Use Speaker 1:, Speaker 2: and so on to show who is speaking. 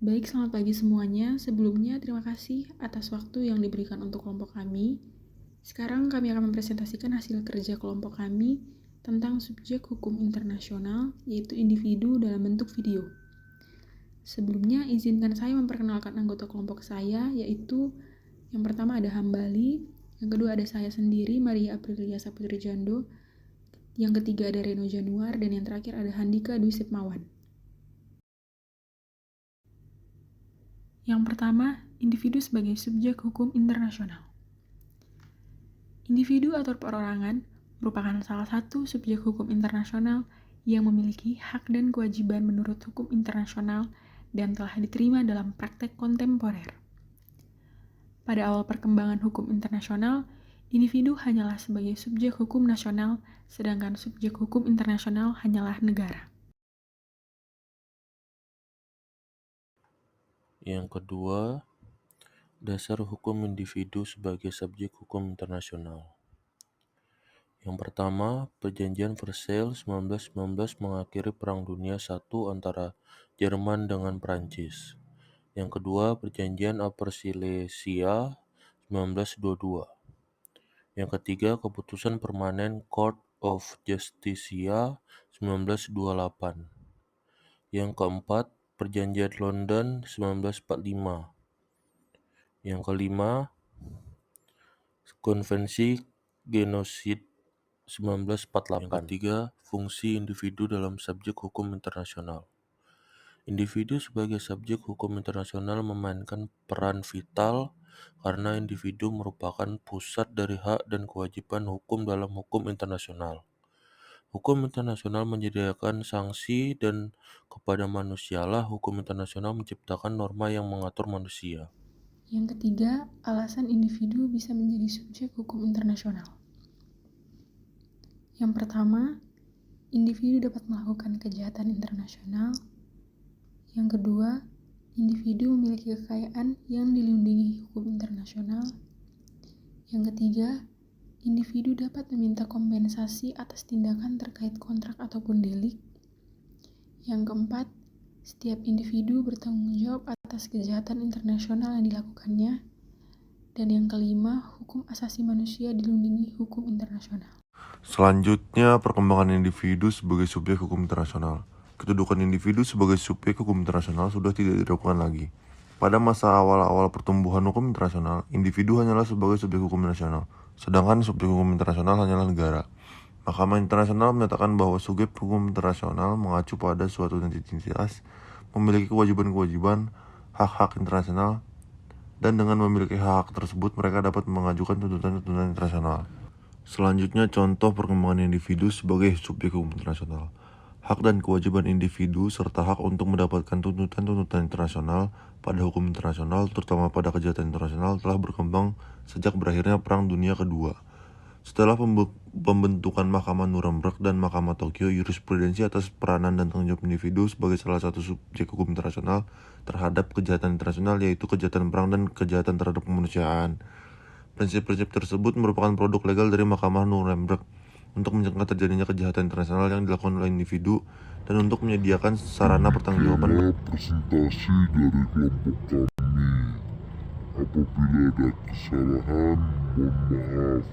Speaker 1: Baik, selamat pagi semuanya. Sebelumnya, terima kasih atas waktu yang diberikan untuk kelompok kami. Sekarang kami akan mempresentasikan hasil kerja kelompok kami tentang subjek hukum internasional, yaitu individu dalam bentuk video. Sebelumnya, izinkan saya memperkenalkan anggota kelompok saya, yaitu yang pertama ada Hambali, yang kedua ada saya sendiri, Maria Aprilia Saputri Jando, yang ketiga ada Reno Januar, dan yang terakhir ada Handika Dwi Sipmawan. Yang pertama, individu sebagai subjek hukum internasional. Individu atau perorangan merupakan salah satu subjek hukum internasional yang memiliki hak dan kewajiban menurut hukum internasional dan telah diterima dalam praktek kontemporer. Pada awal perkembangan hukum internasional, individu hanyalah sebagai subjek hukum nasional, sedangkan subjek hukum internasional hanyalah negara.
Speaker 2: Yang kedua, dasar hukum individu sebagai subjek hukum internasional. Yang pertama, Perjanjian Versailles 1919 mengakhiri Perang Dunia I antara Jerman dengan Prancis. Yang kedua, Perjanjian Upper Silesia 1922. Yang ketiga, Keputusan Permanen Court of Justicia 1928. Yang keempat, Perjanjian London 1945. Yang kelima, Konvensi Genosida 1948. Yang ketiga, fungsi individu dalam subjek hukum internasional. Individu sebagai subjek hukum internasional memainkan peran vital karena individu merupakan pusat dari hak dan kewajiban hukum dalam hukum internasional. Hukum internasional menyediakan sanksi dan kepada manusialah hukum internasional menciptakan norma yang mengatur manusia.
Speaker 1: Yang ketiga, alasan individu bisa menjadi subjek hukum internasional. Yang pertama, individu dapat melakukan kejahatan internasional. Yang kedua, individu memiliki kekayaan yang dilindungi hukum internasional. Yang ketiga, individu dapat meminta kompensasi atas tindakan terkait kontrak ataupun delik. Yang keempat, setiap individu bertanggung jawab atas kejahatan internasional yang dilakukannya. Dan yang kelima, hukum asasi manusia dilindungi hukum internasional.
Speaker 3: Selanjutnya, perkembangan individu sebagai subjek hukum internasional. Kedudukan individu sebagai subjek hukum internasional sudah tidak diragukan lagi. Pada masa awal-awal pertumbuhan hukum internasional, individu hanyalah sebagai subjek hukum nasional, sedangkan subjek hukum internasional hanyalah negara. Mahkamah Internasional menyatakan bahwa subjek hukum internasional mengacu pada suatu entitas, memiliki kewajiban-kewajiban, hak-hak internasional, dan dengan memiliki hak tersebut mereka dapat mengajukan tuntutan-tuntutan internasional. Selanjutnya, contoh perkembangan individu sebagai subjek hukum internasional. Hak dan kewajiban individu serta hak untuk mendapatkan tuntutan-tuntutan internasional pada hukum internasional, terutama pada kejahatan internasional, telah berkembang sejak berakhirnya Perang Dunia Kedua. Setelah pembentukan Mahkamah Nuremberg dan Mahkamah Tokyo, jurisprudensi atas peranan dan tanggung jawab individu sebagai salah satu subjek hukum internasional terhadap kejahatan internasional, yaitu kejahatan perang dan kejahatan terhadap kemanusiaan. Prinsip-prinsip tersebut merupakan produk legal dari Mahkamah Nuremberg untuk mencegah terjadinya kejahatan internasional yang dilakukan oleh individu dan untuk menyediakan sarana pertanggungjawaban.
Speaker 4: Presentasi dari kelompok kami. Apabila ada kesalahan, mohon maaf.